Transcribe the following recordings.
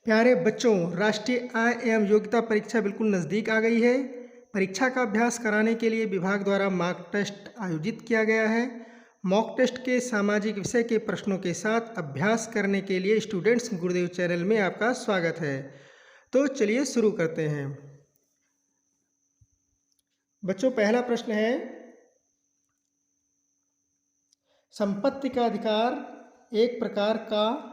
प्यारे बच्चों, राष्ट्रीय आय एवं योग्यता परीक्षा बिल्कुल नज़दीक आ गई है। परीक्षा का अभ्यास कराने के लिए विभाग द्वारा मॉक टेस्ट आयोजित किया गया है। मॉक टेस्ट के सामाजिक विषय के प्रश्नों के साथ अभ्यास करने के लिए स्टूडेंट्स गुरुदेव चैनल में आपका स्वागत है। तो चलिए शुरू करते हैं। बच्चों, पहला प्रश्न है, संपत्ति का अधिकार एक प्रकार का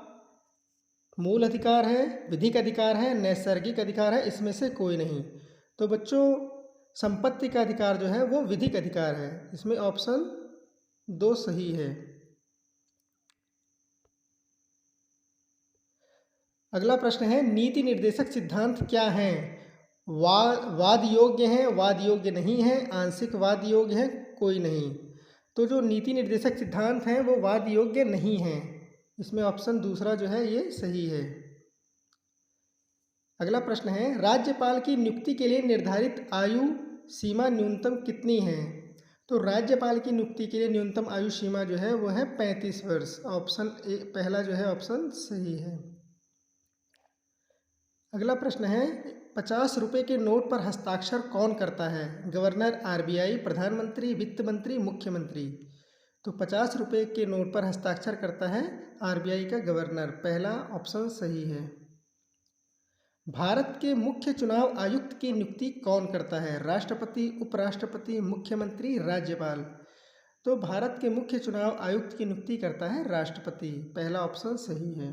मूल अधिकार है, विधिक अधिकार है, नैसर्गिक अधिकार है, इसमें से कोई नहीं। तो बच्चों, संपत्ति का अधिकार जो है वो विधिक अधिकार है। इसमें ऑप्शन 2 सही है। अगला प्रश्न है, नीति निर्देशक सिद्धांत क्या हैं? वाद योग्य हैं, वाद योग्य नहीं है, आंशिक वाद योग्य है, कोई नहीं। तो जो नीति निर्देशक सिद्धांत हैं वो वाद योग्य नहीं हैं। इसमें ऑप्शन दूसरा जो है ये सही है। अगला प्रश्न है, राज्यपाल की नियुक्ति के लिए निर्धारित आयु सीमा न्यूनतम कितनी है? तो राज्यपाल की नियुक्ति के लिए न्यूनतम आयु सीमा जो है वो है 35 वर्ष। ऑप्शन ए पहला जो है ऑप्शन सही है। अगला प्रश्न है, 50 रुपये के नोट पर हस्ताक्षर कौन करता है? गवर्नर, आरबीआई, प्रधानमंत्री, वित्त मंत्री, मुख्यमंत्री। तो 50 रुपये के नोट पर हस्ताक्षर करता है आरबीआई का गवर्नर। पहला ऑप्शन सही है। भारत के मुख्य चुनाव आयुक्त की नियुक्ति कौन करता है? राष्ट्रपति, उपराष्ट्रपति, मुख्यमंत्री, राज्यपाल। तो भारत के मुख्य चुनाव आयुक्त की नियुक्ति करता है राष्ट्रपति। पहला ऑप्शन सही है।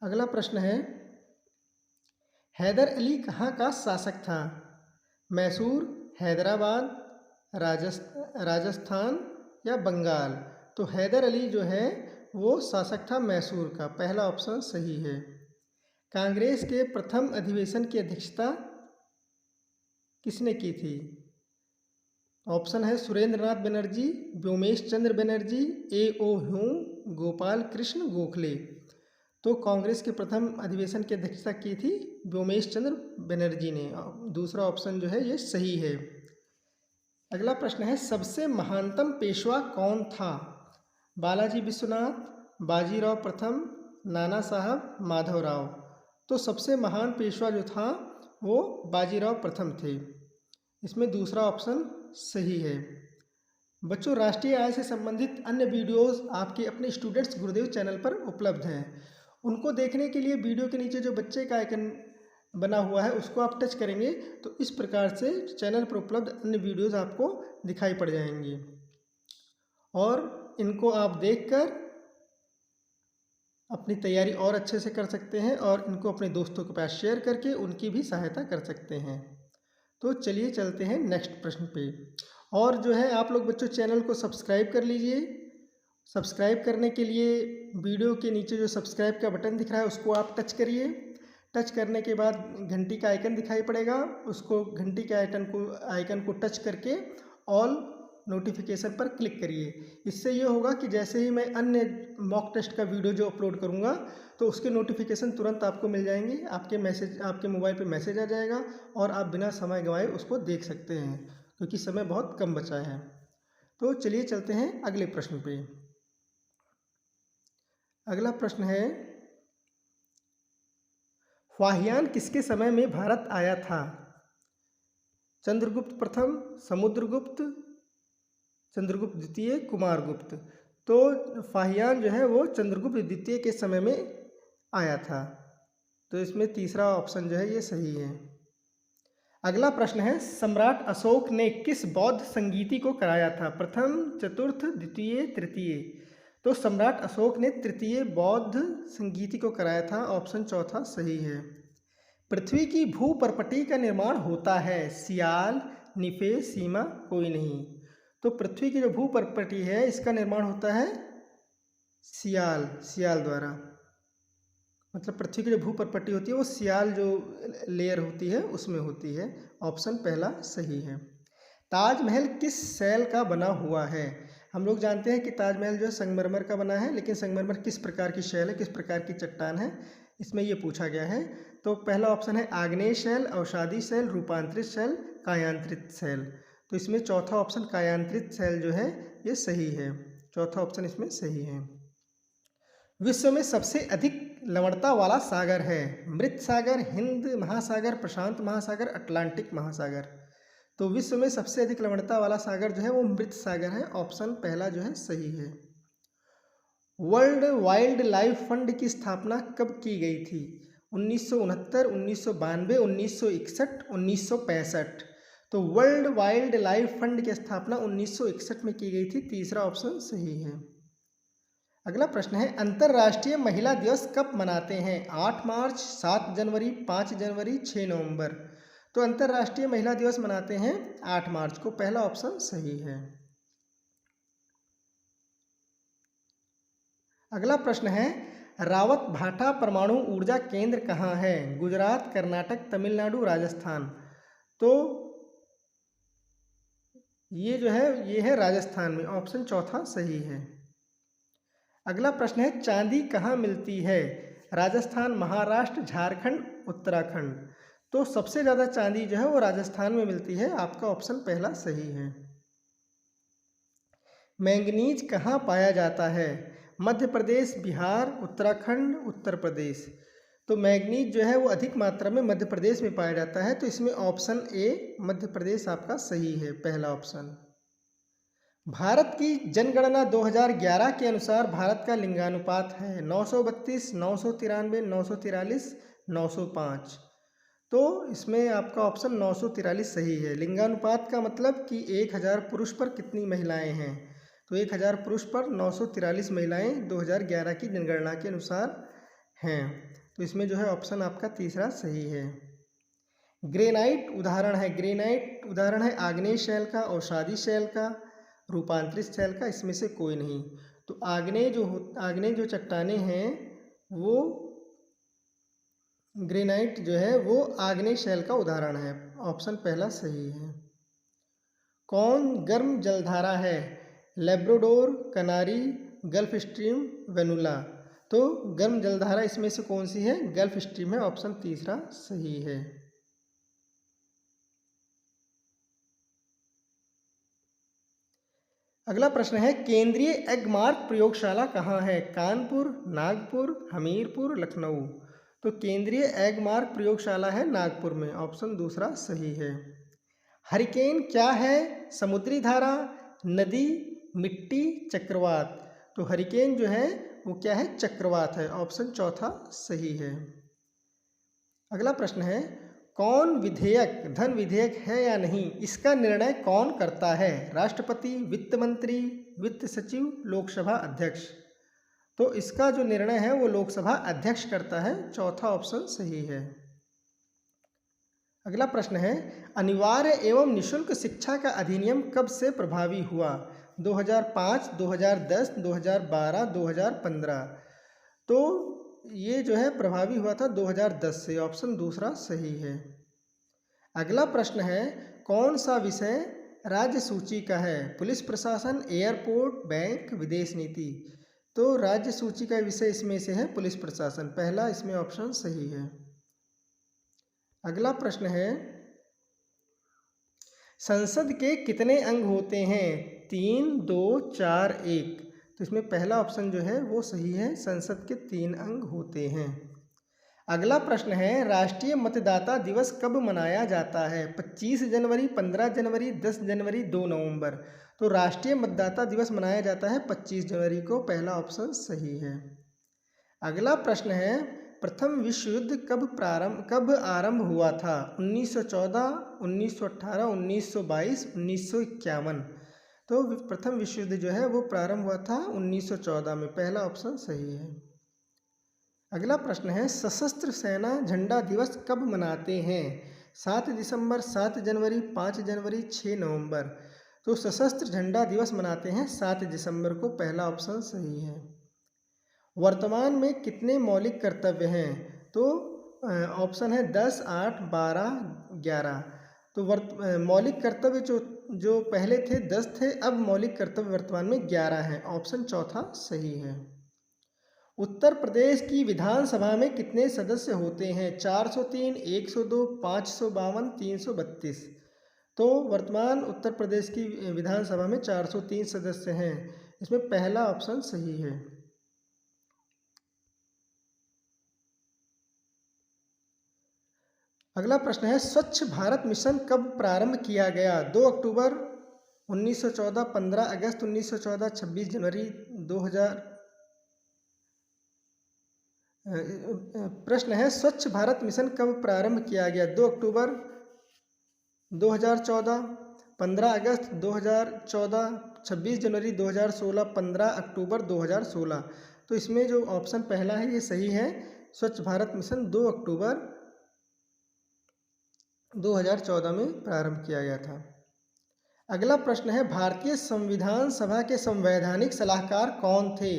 अगला प्रश्न है, हैदर अली कहाँ का शासक था? मैसूर, हैदराबाद, राजस्थान या बंगाल। तो हैदर अली जो है वो शासक था मैसूर का। पहला ऑप्शन सही है। कांग्रेस के प्रथम अधिवेशन की अध्यक्षता किसने की थी? ऑप्शन है सुरेंद्रनाथ बनर्जी, व्योमेश चंद्र बनर्जी, ए.ओ. ह्यूम, गोपाल कृष्ण गोखले। तो कांग्रेस के प्रथम अधिवेशन की अध्यक्षता की थी व्योमेश चंद्र बनर्जी ने। दूसरा ऑप्शन जो है ये सही है। अगला प्रश्न है, सबसे महानतम पेशवा कौन था? बालाजी विश्वनाथ, बाजीराव प्रथम, नाना साहब, माधवराव। तो सबसे महान पेशवा जो था वो बाजीराव प्रथम थे। इसमें दूसरा ऑप्शन सही है। बच्चों, राष्ट्रीय आय से संबंधित अन्य वीडियोस आपके अपने स्टूडेंट्स गुरुदेव चैनल पर उपलब्ध हैं। उनको देखने के लिए वीडियो के नीचे जो बच्चे का आइकन बना हुआ है उसको आप टच करेंगे तो इस प्रकार से चैनल पर उपलब्ध अन्य वीडियोस आपको दिखाई पड़ जाएंगी और इनको आप देखकर अपनी तैयारी और अच्छे से कर सकते हैं और इनको अपने दोस्तों के पास शेयर करके उनकी भी सहायता कर सकते हैं। तो चलिए चलते हैं नेक्स्ट प्रश्न पे। और जो है आप लोग बच्चों चैनल को सब्सक्राइब कर लीजिए। सब्सक्राइब करने के लिए वीडियो के नीचे जो सब्सक्राइब का बटन दिख रहा है उसको आप टच करिए। टच करने के बाद घंटी का आइकन दिखाई पड़ेगा, उसको घंटी के आइकन को टच करके ऑल नोटिफिकेशन पर क्लिक करिए। इससे ये होगा कि जैसे ही मैं अन्य मॉक टेस्ट का वीडियो जो अपलोड करूँगा तो उसके नोटिफिकेशन तुरंत आपको मिल जाएंगे। आपके मोबाइल पे मैसेज आ जाएगा और आप बिना समय गंवाए उसको देख सकते हैं, क्योंकि समय बहुत कम बचा है। तो चलिए चलते हैं अगले प्रश्न पे। अगला प्रश्न है, फाहियान किसके समय में भारत आया था? चंद्रगुप्त प्रथम, समुद्रगुप्त, चंद्रगुप्त द्वितीय, कुमारगुप्त। तो फाहियान जो है वो चंद्रगुप्त द्वितीय के समय में आया था। तो इसमें तीसरा ऑप्शन जो है ये सही है। अगला प्रश्न है, सम्राट अशोक ने किस बौद्ध संगीति को कराया था? प्रथम, चतुर्थ, द्वितीय, तृतीय। तो सम्राट अशोक ने तृतीय बौद्ध संगीति को कराया था। ऑप्शन चौथा सही है। पृथ्वी की भूपर्पटी का निर्माण होता है? सियाल, निफे, सीमा, कोई नहीं। तो पृथ्वी की जो भूपर्पटी है इसका निर्माण होता है सियाल द्वारा। मतलब पृथ्वी की जो भूपर्पटी होती है वो सियाल जो लेयर होती है उसमें होती है। ऑप्शन पहला सही है। ताजमहल किस शैल का बना हुआ है? हम लोग जानते हैं कि ताजमहल जो है संगमरमर का बना है, लेकिन संगमरमर किस प्रकार की शैल है, किस प्रकार की चट्टान है, इसमें ये पूछा गया है। तो पहला ऑप्शन है आग्नेय शैल, अवसादी शैल, रूपांतरित शैल, कायांतरित शैल। तो इसमें चौथा ऑप्शन कायांतरित सेल जो है ये सही है, चौथा ऑप्शन इसमें सही है। विश्व में सबसे अधिक लवणता वाला सागर है? मृत सागर, हिंद महासागर, प्रशांत महासागर, अटलांटिक महासागर। तो विश्व में सबसे अधिक लवणता वाला सागर जो है वो मृत सागर है, ऑप्शन पहला जो है सही है। वर्ल्ड वाइल्ड लाइफ फंड की स्थापना कब की गई थी? 1969, 1992, 1961, 1965। तो वर्ल्ड वाइल्ड लाइफ फंड की स्थापना 1961 में की गई थी, तीसरा ऑप्शन सही है। अगला प्रश्न है, अंतर्राष्ट्रीय महिला दिवस कब मनाते हैं? 8 मार्च, 7 जनवरी, 5 जनवरी, 6 नवंबर। तो अंतर्राष्ट्रीय महिला दिवस मनाते हैं 8 मार्च को, पहला ऑप्शन सही है। अगला प्रश्न है, रावत भाटा परमाणु ऊर्जा केंद्र कहाँ है? गुजरात, कर्नाटक, तमिलनाडु, राजस्थान। तो ये जो है ये है राजस्थान में, ऑप्शन चौथा सही है। अगला प्रश्न है, चांदी कहाँ मिलती है? राजस्थान, महाराष्ट्र, झारखंड, उत्तराखंड। तो सबसे ज़्यादा चांदी जो है वो राजस्थान में मिलती है, आपका ऑप्शन पहला सही है। मैंगनीज कहाँ पाया जाता है? मध्य प्रदेश, बिहार, उत्तराखंड, उत्तर प्रदेश। तो मैंगनीज जो है वो अधिक मात्रा में मध्य प्रदेश में पाया जाता है, तो इसमें ऑप्शन ए मध्य प्रदेश आपका सही है, पहला ऑप्शन। भारत की जनगणना 2011 के अनुसार भारत का लिंगानुपात है 932, 993, 943, 905। तो इसमें आपका ऑप्शन 943 सही है। लिंगानुपात का मतलब कि 1000 पुरुष पर कितनी महिलाएं हैं, तो 1000 पुरुष पर 943 महिलाएं 2011 की जनगणना के अनुसार हैं। तो इसमें जो है ऑप्शन आपका तीसरा सही है। ग्रेनाइट उदाहरण है, ग्रेनाइट उदाहरण है आग्नेय शैल का, अवसादी शैल का, रूपांतरित शैल का, इसमें से कोई नहीं। तो आग्नेय जो चट्टानें हैं वो ग्रेनाइट जो है वो आग्नेय शैल का उदाहरण है, ऑप्शन पहला सही है। कौन गर्म जलधारा है? लेब्राडोर, कनारी, गल्फ स्ट्रीम, वेनुला। तो गर्म जलधारा इसमें से कौन सी है? गल्फ स्ट्रीम है, ऑप्शन तीसरा सही है। अगला प्रश्न है, केंद्रीय एगमार्क प्रयोगशाला कहाँ है? कानपुर, नागपुर, हमीरपुर, लखनऊ। तो केंद्रीय एगमार्क प्रयोगशाला है नागपुर में, ऑप्शन दूसरा सही है। हरिकेन क्या है? समुद्री धारा, नदी, मिट्टी, चक्रवात। तो हरिकेन जो है वो क्या है? चक्रवात है, ऑप्शन चौथा सही है। अगला प्रश्न है, कौन विधेयक धन विधेयक है या नहीं, इसका निर्णय कौन करता है? राष्ट्रपति, वित्त मंत्री, वित्त सचिव, लोकसभा अध्यक्ष। तो इसका जो निर्णय है वो लोकसभा अध्यक्ष करता है, चौथा ऑप्शन सही है। अगला प्रश्न है, अनिवार्य एवं निःशुल्क शिक्षा का अधिनियम कब से प्रभावी हुआ? 2005, 2010, 2012, 2015। तो ये जो है प्रभावी हुआ था 2010 से, ऑप्शन दूसरा सही है। अगला प्रश्न है, कौन सा विषय राज्य सूची का है? पुलिस प्रशासन, एयरपोर्ट, बैंक, विदेश नीति। तो राज्य सूची का विषय इसमें से है पुलिस प्रशासन, पहला इसमें ऑप्शन सही है। अगला प्रश्न है, संसद के कितने अंग होते हैं? 3, 2, 4, 1। तो इसमें पहला ऑप्शन जो है वो सही है, संसद के 3 अंग होते हैं। अगला प्रश्न है, राष्ट्रीय मतदाता दिवस कब मनाया जाता है? 25 जनवरी, 15 जनवरी, 10 जनवरी, 2 नवंबर। तो राष्ट्रीय मतदाता दिवस मनाया जाता है 25 जनवरी को, पहला ऑप्शन सही है। अगला प्रश्न है, प्रथम विश्व युद्ध कब आरंभ हुआ था? 1914, 1918, 1922, 1951। तो प्रथम विश्व युद्ध जो है वो प्रारंभ हुआ था 1914 में, पहला ऑप्शन सही है। अगला प्रश्न है, सशस्त्र सेना झंडा दिवस कब मनाते हैं? 7 दिसंबर, 7 जनवरी, 5 जनवरी, 6 नवंबर। तो सशस्त्र झंडा दिवस मनाते हैं 7 दिसंबर को, पहला ऑप्शन सही है। वर्तमान में कितने मौलिक कर्तव्य हैं? तो ऑप्शन है 10, 8, 12, 11। तो मौलिक कर्तव्य जो पहले थे 10 थे, अब मौलिक कर्तव्य वर्तमान में 11 हैं, ऑप्शन चौथा सही है। उत्तर प्रदेश की विधानसभा में कितने सदस्य होते हैं? 403, 102, 552, 332। तो वर्तमान उत्तर प्रदेश की विधानसभा में 403 सदस्य हैं। इसमें पहला ऑप्शन सही है। अगला प्रश्न है, स्वच्छ भारत मिशन कब प्रारंभ किया गया? 2 अक्टूबर 1914, 15 अगस्त 1914, 26 जनवरी 2000। प्रश्न है, स्वच्छ भारत मिशन कब प्रारंभ किया गया? 2 अक्टूबर 2014, 15 अगस्त 2014, 26 जनवरी 2016, 15 अक्टूबर 2016। तो इसमें जो ऑप्शन पहला है ये सही है। स्वच्छ भारत मिशन 2 अक्टूबर 2014 में प्रारंभ किया गया था। अगला प्रश्न है, भारतीय संविधान सभा के संवैधानिक सलाहकार कौन थे?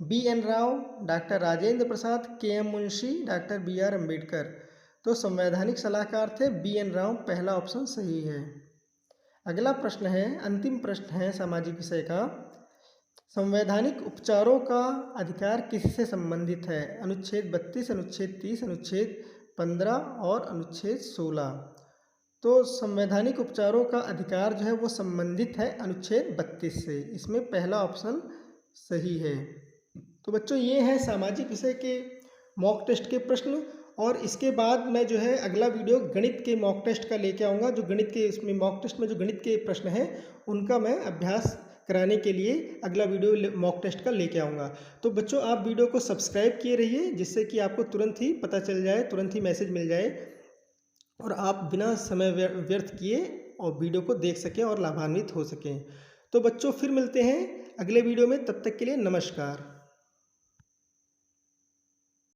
BN Rao, doctor Rajendra Prasad, KM Munshi, doctor BR Ambedkar. तो संवैधानिक सलाहकार थे BN राव, पहला ऑप्शन सही है। अगला प्रश्न है, अंतिम प्रश्न है सामाजिक विषय का, संवैधानिक उपचारों का अधिकार किससे संबंधित है? अनुच्छेद 32, अनुच्छेद 30, अनुच्छेद 15 और अनुच्छेद 16। तो संवैधानिक उपचारों का अधिकार जो है वो संबंधित है अनुच्छेद 32 से। इसमें पहला ऑप्शन सही है। तो बच्चों ये हैं सामाजिक विषय के मॉक टेस्ट के प्रश्न, और इसके बाद मैं जो है अगला वीडियो गणित के मॉक टेस्ट का लेके आऊँगा। जो गणित के इसमें मॉक टेस्ट में जो गणित के प्रश्न हैं उनका मैं अभ्यास कराने के लिए अगला वीडियो मॉक टेस्ट का लेके आऊँगा। तो बच्चों आप वीडियो को सब्सक्राइब किए रहिए, जिससे कि आपको तुरंत ही पता चल जाए, तुरंत ही मैसेज मिल जाए और आप बिना समय व्यर्थ किए और वीडियो को देख सकें और लाभान्वित हो सकें। तो बच्चों फिर मिलते हैं अगले वीडियो में, तब तक के लिए नमस्कार।